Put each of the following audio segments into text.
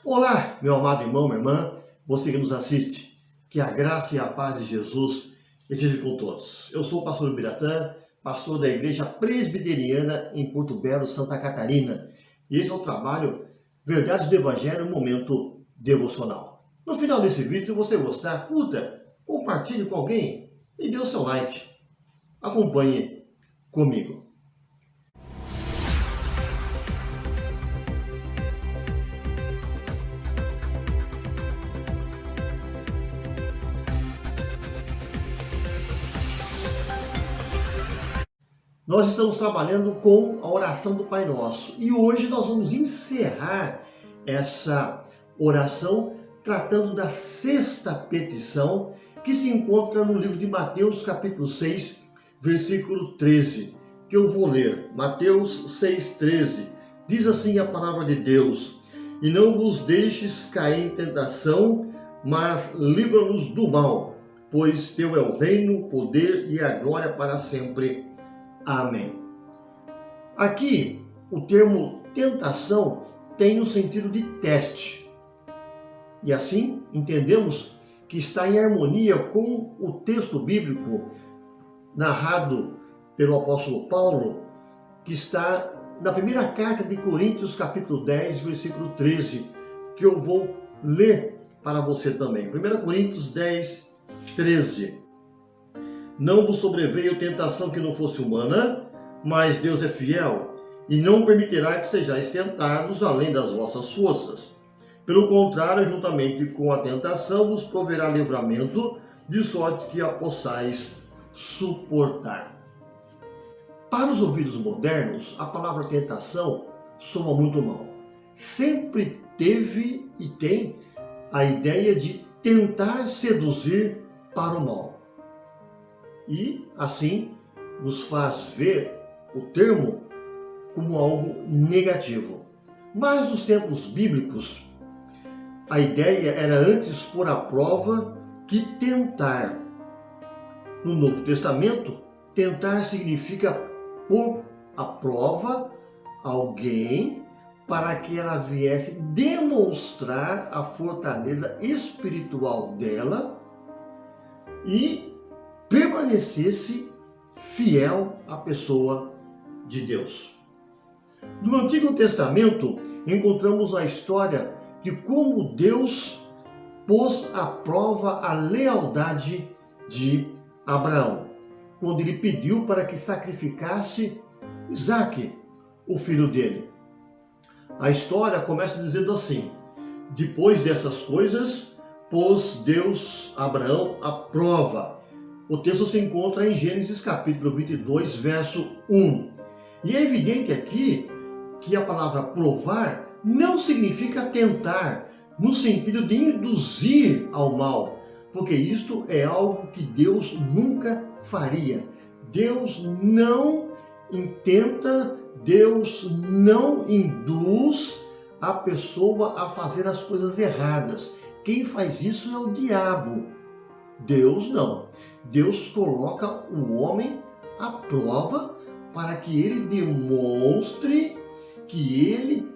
Olá, meu amado irmão, minha irmã, você que nos assiste, que a graça e a paz de Jesus esteja com todos. Eu sou o pastor Biratã, pastor da Igreja Presbiteriana em Porto Belo, Santa Catarina. E esse é o trabalho Verdades do Evangelho, Momento Devocional. No final desse vídeo, se você gostar, curta, compartilhe com alguém e dê o seu like. Acompanhe comigo. Nós estamos trabalhando com a oração do Pai Nosso e hoje nós vamos encerrar essa oração tratando da sexta petição que se encontra no livro de Mateus capítulo 6, versículo 13, que eu vou ler. Mateus 6,13, diz assim a palavra de Deus: e não vos deixes cair em tentação, mas livra-nos do mal, pois teu é o reino, o poder e a glória para sempre. Amém. Aqui, o termo tentação tem o sentido de teste. E assim, entendemos que está em harmonia com o texto bíblico narrado pelo apóstolo Paulo, que está na primeira carta de Coríntios, capítulo 10, versículo 13, que eu vou ler para você também. 1 Coríntios 10, 13. Não vos sobreveio tentação que não fosse humana, mas Deus é fiel, e não permitirá que sejais tentados além das vossas forças. Pelo contrário, juntamente com a tentação, vos proverá livramento, de sorte que a possais suportar. Para os ouvidos modernos, a palavra tentação soa muito mal. Sempre teve e tem a ideia de tentar seduzir para o mal. E, assim, nos faz ver o termo como algo negativo. Mas nos tempos bíblicos, a ideia era antes pôr à prova que tentar. No Novo Testamento, tentar significa pôr à prova alguém para que ela viesse demonstrar a fortaleza espiritual dela e permanecesse fiel à pessoa de Deus. No Antigo Testamento, encontramos a história de como Deus pôs à prova a lealdade de Abraão, quando ele pediu para que sacrificasse Isaque, o filho dele. A história começa dizendo assim: depois dessas coisas, pôs Deus Abraão à prova. O texto se encontra em Gênesis capítulo 22, verso 1. E é evidente aqui que a palavra provar não significa tentar, no sentido de induzir ao mal, porque isto é algo que Deus nunca faria. Deus não intenta, Deus não induz a pessoa a fazer as coisas erradas. Quem faz isso é o diabo. Deus não. Deus coloca o homem à prova para que ele demonstre que ele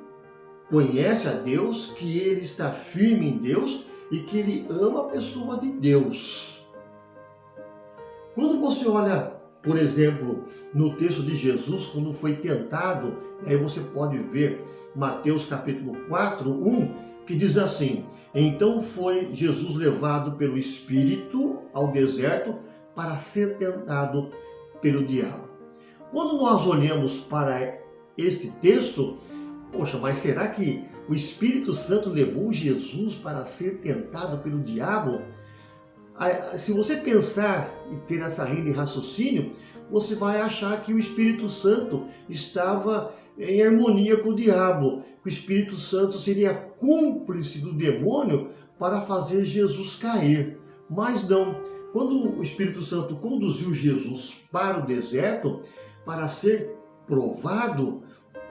conhece a Deus, que ele está firme em Deus e que ele ama a pessoa de Deus. Quando você olha, por exemplo, no texto de Jesus, quando foi tentado, aí você pode ver Mateus capítulo 4, 1, que diz assim: então foi Jesus levado pelo Espírito ao deserto para ser tentado pelo diabo. Quando nós olhamos para este texto, poxa, mas será que o Espírito Santo levou Jesus para ser tentado pelo diabo? Se você pensar e ter essa linha de raciocínio, você vai achar que o Espírito Santo estava em harmonia com o diabo, que o Espírito Santo seria cúmplice do demônio para fazer Jesus cair. Mas não. Quando o Espírito Santo conduziu Jesus para o deserto para ser provado,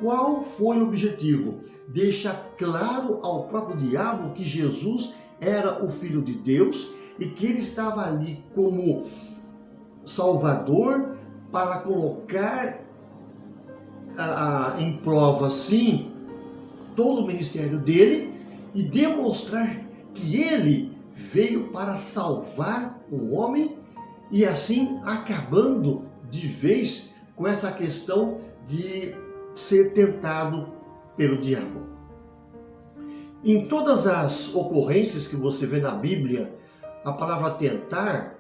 qual foi o objetivo? Deixar claro ao próprio diabo que Jesus era o Filho de Deus e que ele estava ali como Salvador para colocar em prova, sim, todo o ministério dele e demonstrar que ele veio para salvar o homem e assim acabando de vez com essa questão de ser tentado pelo diabo. Em todas as ocorrências que você vê na Bíblia, a palavra tentar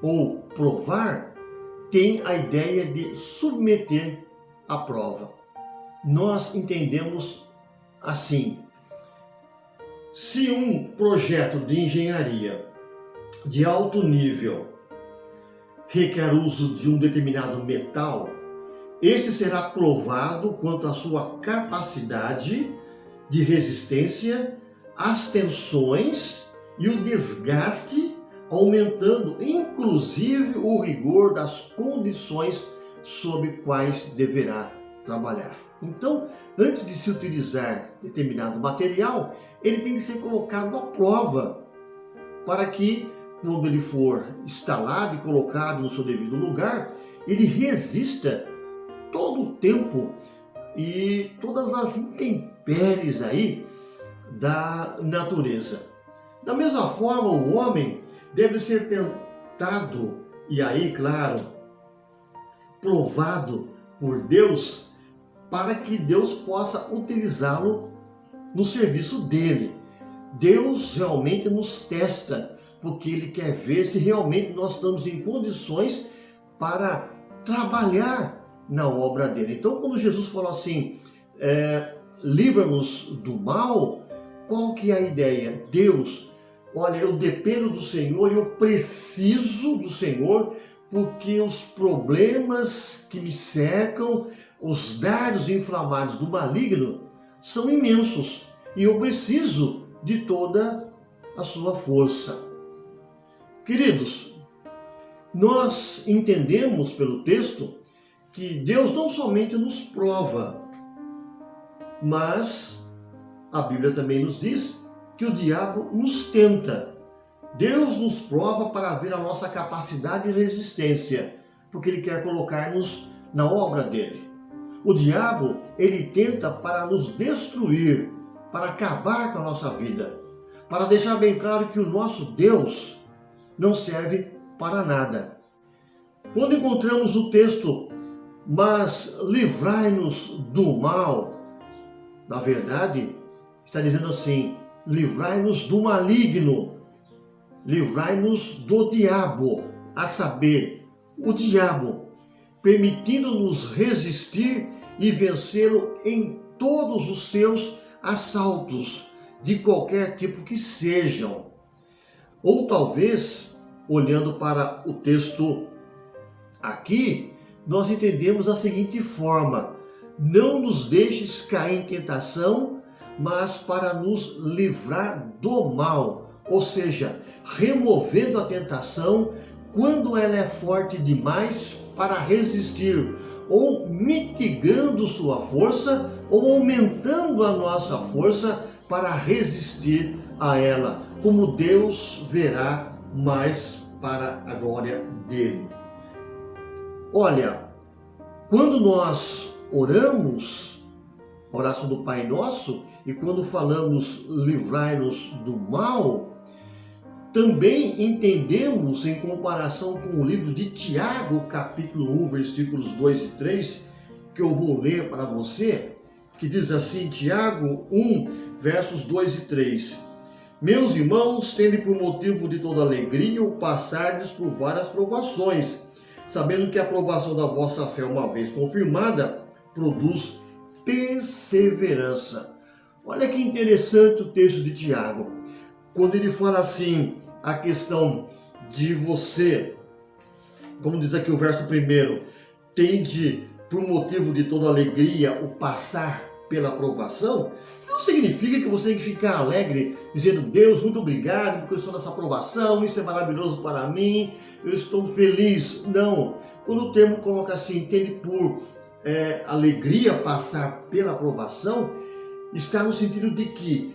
ou provar tem a ideia de submeter à prova. Nós entendemos assim: se um projeto de engenharia de alto nível requer uso de um determinado metal, esse será provado quanto à sua capacidade de resistência às tensões e o desgaste, aumentando inclusive o rigor das condições sob quais deverá trabalhar. Então, antes de se utilizar determinado material, ele tem que ser colocado à prova, para que, quando ele for instalado e colocado no seu devido lugar, ele resista todo o tempo e todas as intempéries aí da natureza. Da mesma forma, o homem deve ser tentado e aí, claro, provado por Deus, para que Deus possa utilizá-lo no serviço dele. Deus realmente nos testa, porque ele quer ver se realmente nós estamos em condições para trabalhar na obra dele. Então, quando Jesus falou assim, livra-nos do mal, qual que é a ideia? Deus, olha, eu dependo do Senhor, eu preciso do Senhor, porque os problemas que me cercam, os dardos inflamados do maligno, são imensos e eu preciso de toda a sua força. Queridos, nós entendemos pelo texto que Deus não somente nos prova, mas a Bíblia também nos diz que o diabo nos tenta. Deus nos prova para ver a nossa capacidade e resistência, porque ele quer colocar-nos na obra dele. O diabo, ele tenta para nos destruir, para acabar com a nossa vida, para deixar bem claro que o nosso Deus não serve para nada. Quando encontramos o texto, mas livrai-nos do mal, na verdade, está dizendo assim, livrai-nos do maligno, livrai-nos do diabo, a saber, o diabo, permitindo-nos resistir e vencê-lo em todos os seus assaltos, de qualquer tipo que sejam. Ou talvez, olhando para o texto aqui, nós entendemos da seguinte forma: não nos deixes cair em tentação, mas para nos livrar do mal, ou seja, removendo a tentação quando ela é forte demais para resistir, ou mitigando sua força, ou aumentando a nossa força para resistir a ela, como Deus verá mais para a glória dele. Olha, quando nós oramos, a oração do Pai Nosso, e quando falamos livrai-nos do mal, também entendemos, em comparação com o livro de Tiago, capítulo 1, versículos 2 e 3, que eu vou ler para você, que diz assim, Tiago 1, versos 2 e 3. Meus irmãos, tende por motivo de toda alegria o passardes por várias provações, sabendo que a aprovação da vossa fé, uma vez confirmada, produz perseverança. Olha que interessante o texto de Tiago, quando ele fala assim, a questão de você, como diz aqui o verso 1, tende por motivo de toda alegria o passar pela aprovação, não significa que você tem que ficar alegre, dizendo, Deus, muito obrigado, porque eu estou nessa aprovação, isso é maravilhoso para mim, eu estou feliz. Não, quando o termo coloca assim, tende por alegria passar pela aprovação, está no sentido de que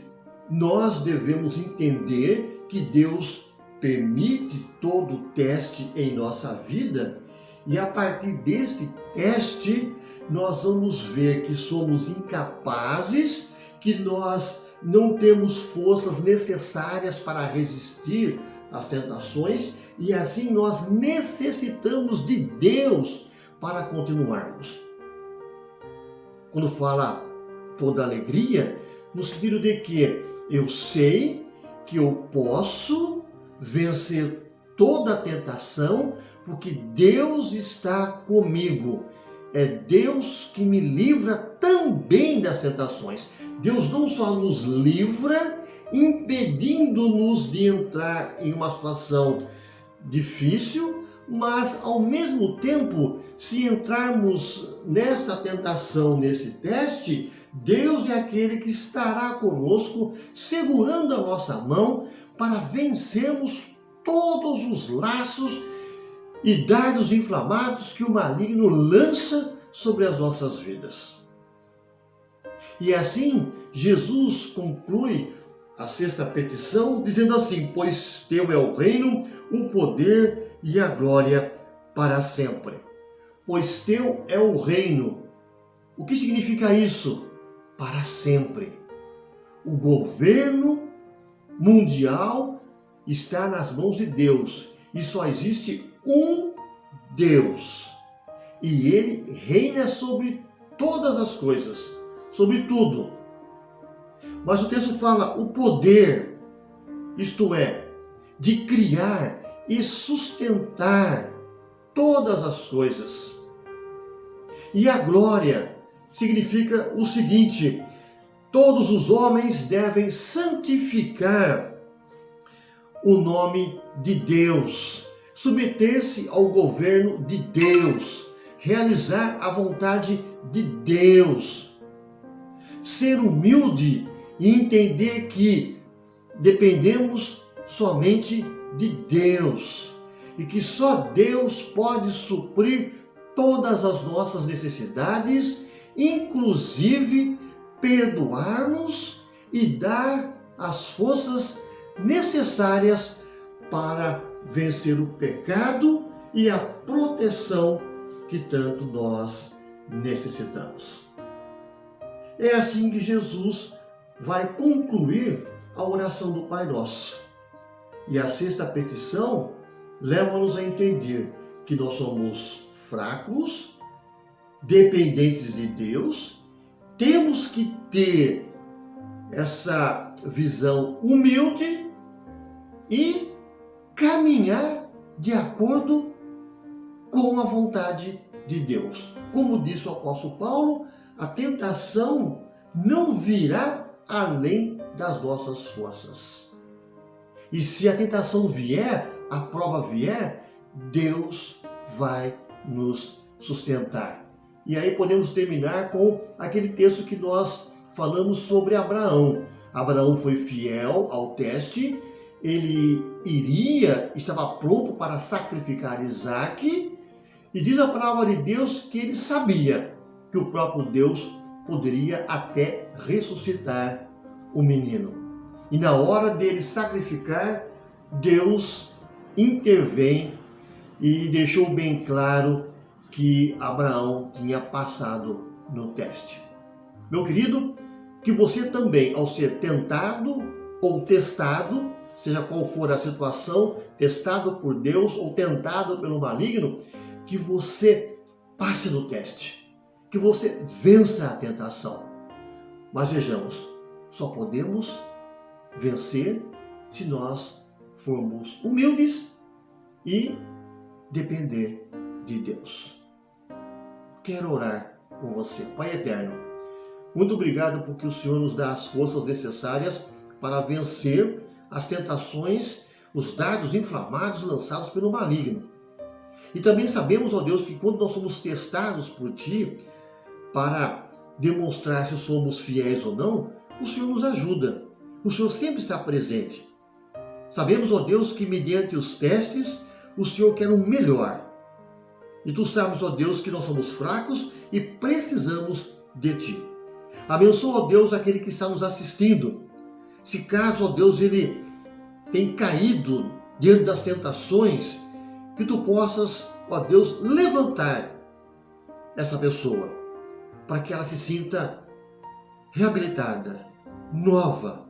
nós devemos entender que Deus permite todo o teste em nossa vida e a partir deste teste nós vamos ver que somos incapazes, que nós não temos forças necessárias para resistir às tentações e assim nós necessitamos de Deus para continuarmos. Quando fala toda alegria, no sentido de que eu sei que eu posso vencer toda a tentação, porque Deus está comigo. É Deus que me livra também das tentações. Deus não só nos livra, impedindo-nos de entrar em uma situação difícil, mas ao mesmo tempo, se entrarmos nesta tentação, nesse teste, Deus é aquele que estará conosco, segurando a nossa mão para vencermos todos os laços e dardos inflamados que o maligno lança sobre as nossas vidas. E assim, Jesus conclui a sexta petição dizendo assim: pois teu é o reino, o poder e a glória para sempre. Pois teu é o reino. O que significa isso? Para sempre. O governo mundial está nas mãos de Deus e só existe um Deus. E Ele reina sobre todas as coisas, sobre tudo. Mas o texto fala o poder, isto é, de criar e sustentar todas as coisas. E a glória significa o seguinte: todos os homens devem santificar o nome de Deus, submeter-se ao governo de Deus, realizar a vontade de Deus, ser humilde e entender que dependemos somente de Deus e que só Deus pode suprir todas as nossas necessidades, inclusive perdoar-nos e dar as forças necessárias para vencer o pecado e a proteção que tanto nós necessitamos. É assim que Jesus vai concluir a oração do Pai Nosso. E a sexta petição leva-nos a entender que nós somos fracos, dependentes de Deus, temos que ter essa visão humilde e caminhar de acordo com a vontade de Deus. Como disse o apóstolo Paulo, a tentação não virá além das nossas forças. E se a tentação vier, a prova vier, Deus vai nos sustentar. E aí podemos terminar com aquele texto que nós falamos sobre Abraão. Abraão foi fiel ao teste, ele estava pronto para sacrificar Isaque, e diz a palavra de Deus que ele sabia que o próprio Deus poderia até ressuscitar o menino. E na hora dele sacrificar, Deus intervém e deixou bem claro que Abraão tinha passado no teste. Meu querido, que você também, ao ser tentado ou testado, seja qual for a situação, testado por Deus ou tentado pelo maligno, que você passe no teste, que você vença a tentação. Mas vejamos, só podemos vencer se nós formos humildes e depender de Deus. Quero orar com você. Pai eterno, muito obrigado porque o Senhor nos dá as forças necessárias para vencer as tentações, os dardos inflamados lançados pelo maligno. E também sabemos, ó Deus, que quando nós somos testados por Ti, para demonstrar se somos fiéis ou não, o Senhor nos ajuda. O Senhor sempre está presente. Sabemos, ó Deus, que mediante os testes, o Senhor quer o melhor. E Tu sabes, ó Deus, que nós somos fracos e precisamos de Ti. Abençoa, ó Deus, aquele que está nos assistindo. Se caso, ó Deus, ele tem caído diante das tentações, que Tu possas, ó Deus, levantar essa pessoa, para que ela se sinta reabilitada, nova,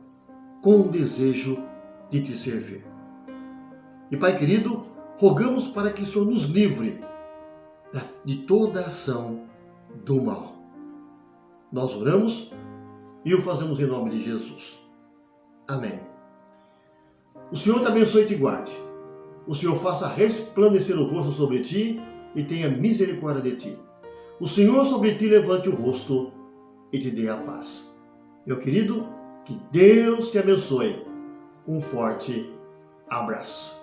com o desejo de te servir. E Pai querido, rogamos para que o Senhor nos livre de toda ação do mal. Nós oramos e o fazemos em nome de Jesus. Amém. O Senhor te abençoe e te guarde. O Senhor faça resplandecer o rosto sobre ti e tenha misericórdia de ti. O Senhor sobre ti levante o rosto e te dê a paz. Meu querido, que Deus te abençoe. Um forte abraço.